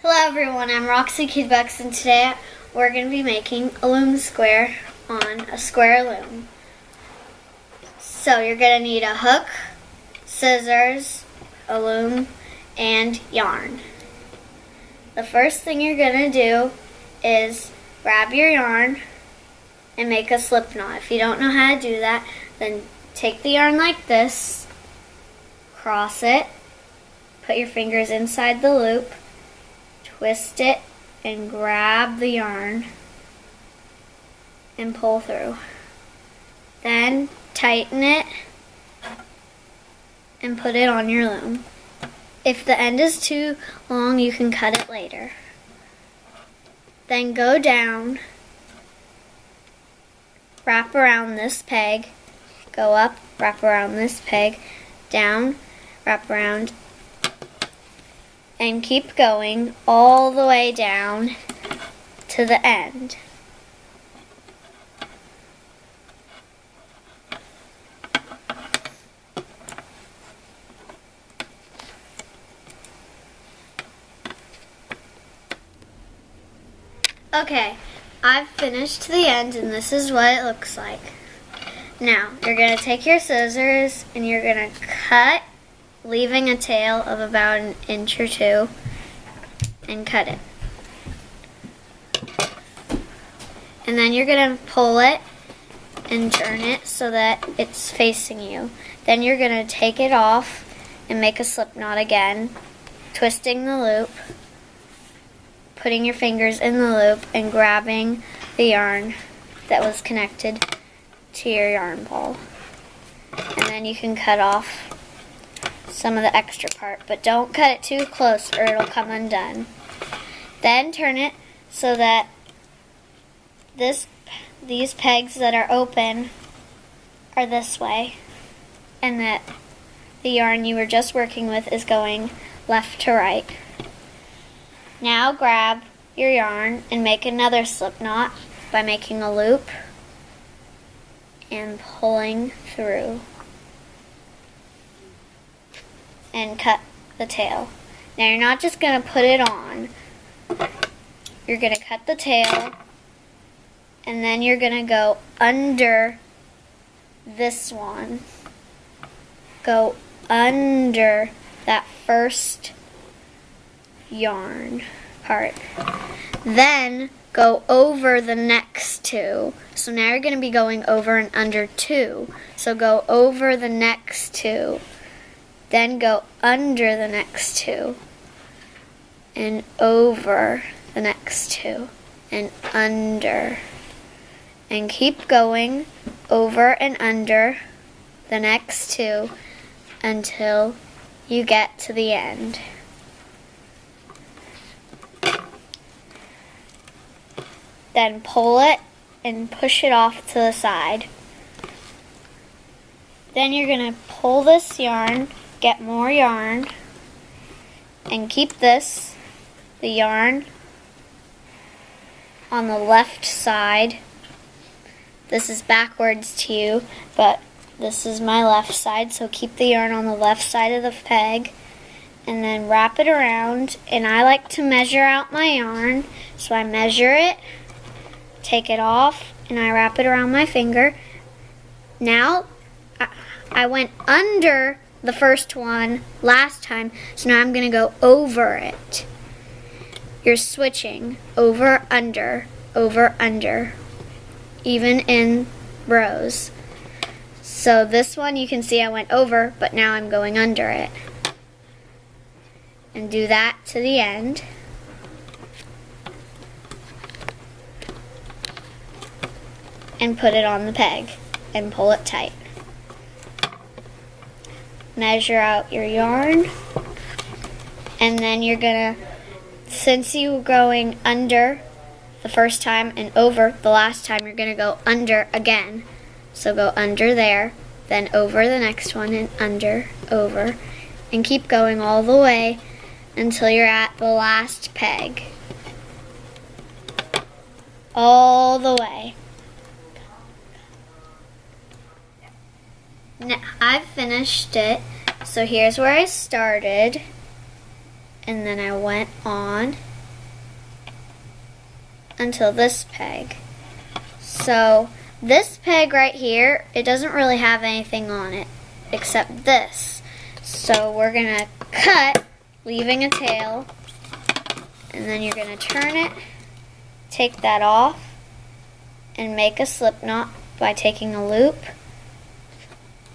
Hello everyone, I'm Roxy Kidbucks, and today we're going to be making a loom square on a square loom. So you're going to need a hook, scissors, a loom, and yarn. The first thing you're going to do is grab your yarn and make a slip knot. If you don't know how to do that, then take the yarn like this, cross it, put your fingers inside the loop, twist it, and grab the yarn and pull through. Then tighten it and put it on your loom. If the end is too long, you can cut it later. Then go down, wrap around this peg, go up, wrap around this peg, down, wrap around, and keep going all the way down to the end. Okay, I've finished the end, and this is what it looks like. Now, you're going to take your scissors and you're going to cut, leaving a tail of about 1 inch or 2, and cut it. And then you're going to pull it and turn it so that it's facing you. Then you're going to take it off and make a slip knot again, twisting the loop, putting your fingers in the loop, and grabbing the yarn that was connected to your yarn ball. And then you can cut off some of the extra part, but don't cut it too close or it'll come undone. Then turn it so that these pegs that are open are this way, and that the yarn you were just working with is going left to right. Now grab your yarn and make another slip knot by making a loop and pulling through, and cut the tail. Now you're not just going to put it on. You're going to cut the tail, and then you're going to go under this one. Go under that first yarn part. Then go over the next 2. So now you're going to be going over and under 2. So go over the next 2. Then go under the next 2, and over the next 2, and under. And keep going over and under the next 2 until you get to the end. Then pull it and push it off to the side. Then you're going to pull this yarn, get more yarn, and keep the yarn on the left side. This is backwards to you, but this is my left side, so keep the yarn on the left side of the peg, and then wrap it around. And I like to measure out my yarn, so I measure it, take it off, and I wrap it around my finger. Now, I went under the first one last time, so now I'm going to go over it. You're switching over, under, even in rows. So this one you can see I went over, but now I'm going under it. And do that to the end. And put it on the peg and pull it tight. Measure out your yarn, and then you're gonna, since you were going under the first time and over the last time, you're gonna go under again. So go under there, then over the next one, and under, over, and keep going all the way until you're at the last peg. All the way. Now, I've finished it, so here's where I started, and then I went on until this peg. So this peg right here, it doesn't really have anything on it except this. So we're gonna cut, leaving a tail, and then you're gonna turn it, take that off, and make a slip knot by taking a loop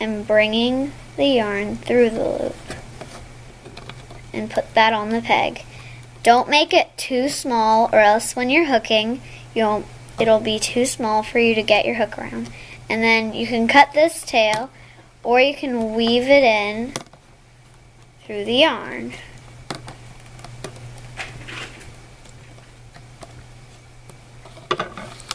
and bringing the yarn through the loop and put that on the peg. Don't make it too small, or else when you're hooking, it'll be too small for you to get your hook around. And then you can cut this tail, or you can weave it in through the yarn.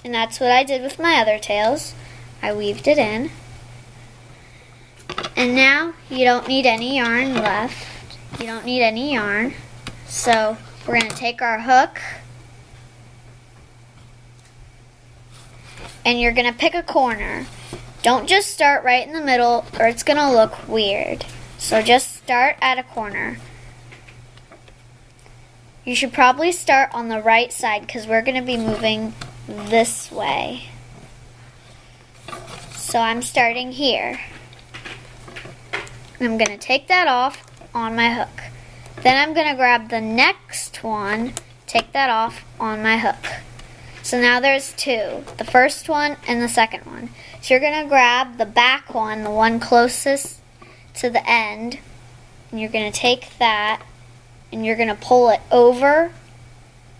And that's what I did with my other tails. I weaved it in. And now you don't need any yarn left. You don't need any yarn. So we're going to take our hook, and you're going to pick a corner. Don't just start right in the middle, or it's going to look weird. So just start at a corner. You should probably start on the right side because we're going to be moving this way. So I'm starting here. I'm going to take that off on my hook. Then I'm going to grab the next one, take that off on my hook. So now there's two, the first one and the second one. So you're going to grab the back one, the one closest to the end, and you're going to take that and you're going to pull it over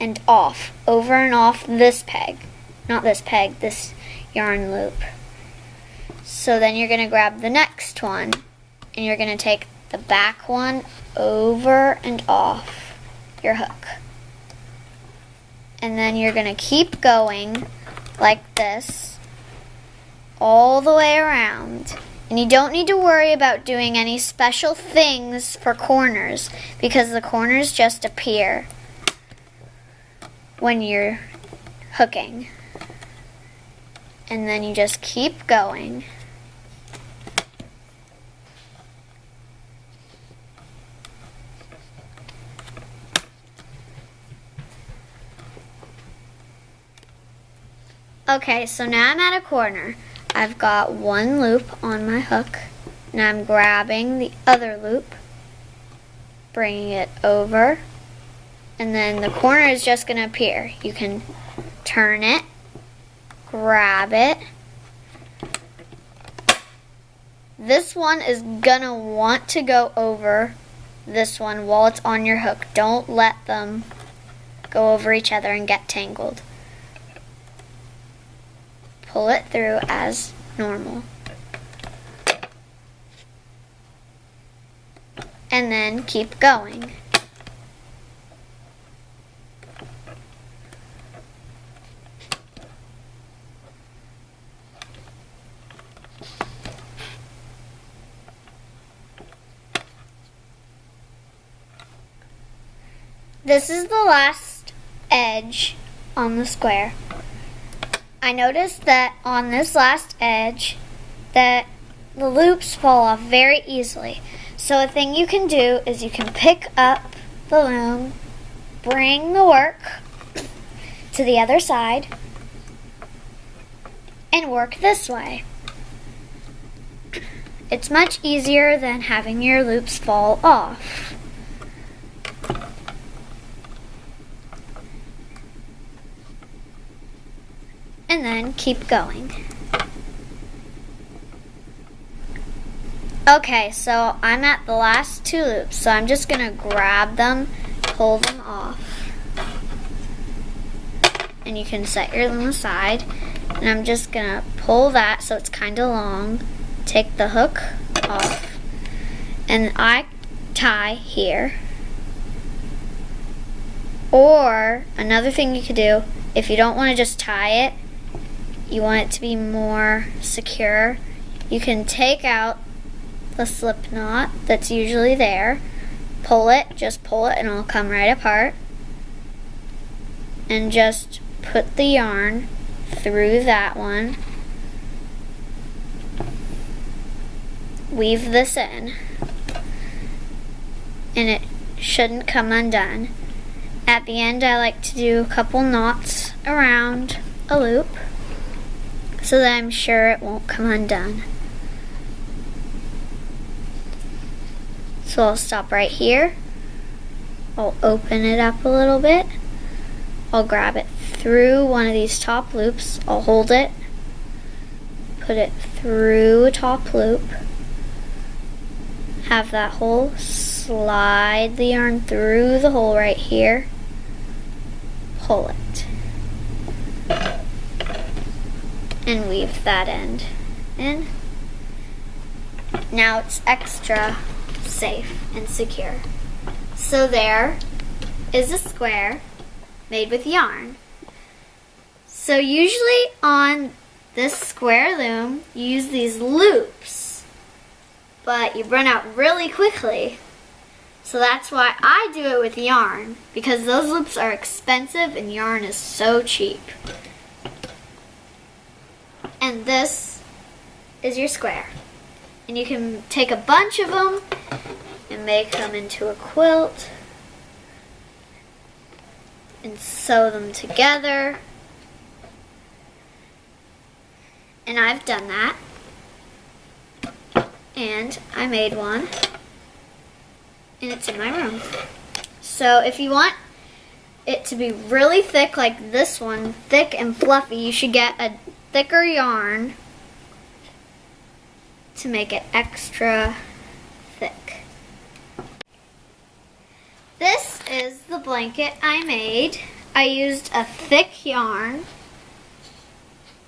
and off this peg. Not this peg, this yarn loop. So then you're going to grab the next one and you're going to take the back one over and off your hook. And then you're going to keep going like this all the way around. And you don't need to worry about doing any special things for corners because the corners just appear when you're hooking. And then you just keep going. Okay, so now I'm at a corner. I've got one loop on my hook, and I'm grabbing the other loop, bringing it over, and then the corner is just going to appear. You can turn it, grab it. This one is going to want to go over this one while it's on your hook. Don't let them go over each other and get tangled. Pull it through as normal. And then keep going. This is the last edge on the square. I noticed that on this last edge that the loops fall off very easily. So a thing you can do is you can pick up the loom, bring the work to the other side, and work this way. It's much easier than having your loops fall off. And then keep going. Okay, so I'm at the last two loops, so I'm just going to grab them, pull them off. And you can set your loom aside. And I'm just going to pull that so it's kind of long. Take the hook off. And I tie here. Or another thing you could do, if you don't want to just tie it, you want it to be more secure, you can take out the slip knot that's usually there, just pull it and it'll come right apart, and just put the yarn through that one, weave this in, and it shouldn't come undone. At the end, I like to do a couple knots around a loop so that I'm sure it won't come undone. So I'll stop right here. I'll open it up a little bit. I'll grab it through one of these top loops. I'll hold it, put it through a top loop, have that hole, slide the yarn through the hole right here, pull it, and weave that end in. Now it's extra safe and secure. So there is a square made with yarn. So usually on this square loom, you use these loops, but you run out really quickly. So that's why I do it with yarn, because those loops are expensive and yarn is so cheap. And this is your square. And you can take a bunch of them and make them into a quilt and sew them together. And I've done that. And I made one. And it's in my room. So if you want it to be really thick like this one, thick and fluffy, you should get a thicker yarn to make it extra thick. This is the blanket I made. I used a thick yarn.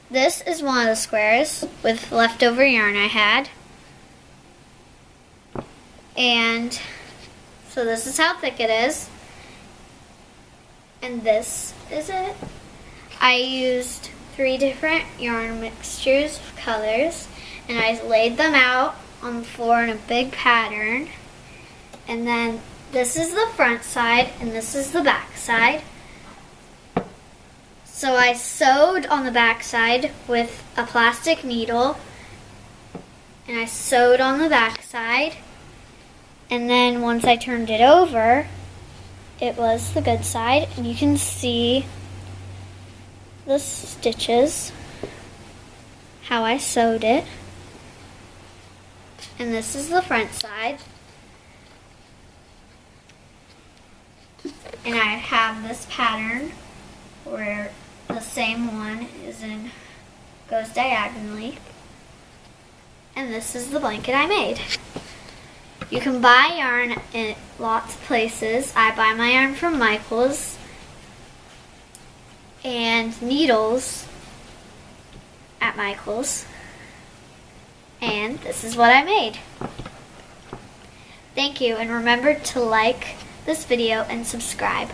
This is one of the squares with leftover yarn I had. And so this is how thick it is. And this is it. I used 3 different yarn mixtures of colors, and I laid them out on the floor in a big pattern. And then this is the front side and this is the back side. So I sewed on the back side with a plastic needle, and I sewed on the back side, and then once I turned it over, it was the good side, and you can see the stitches, how I sewed it. And this is the front side. And I have this pattern where the same one goes diagonally. And this is the blanket I made. You can buy yarn in lots of places. I buy my yarn from Michael's, and needles at Michael's. And this is what I made. Thank you, and remember to like this video and subscribe.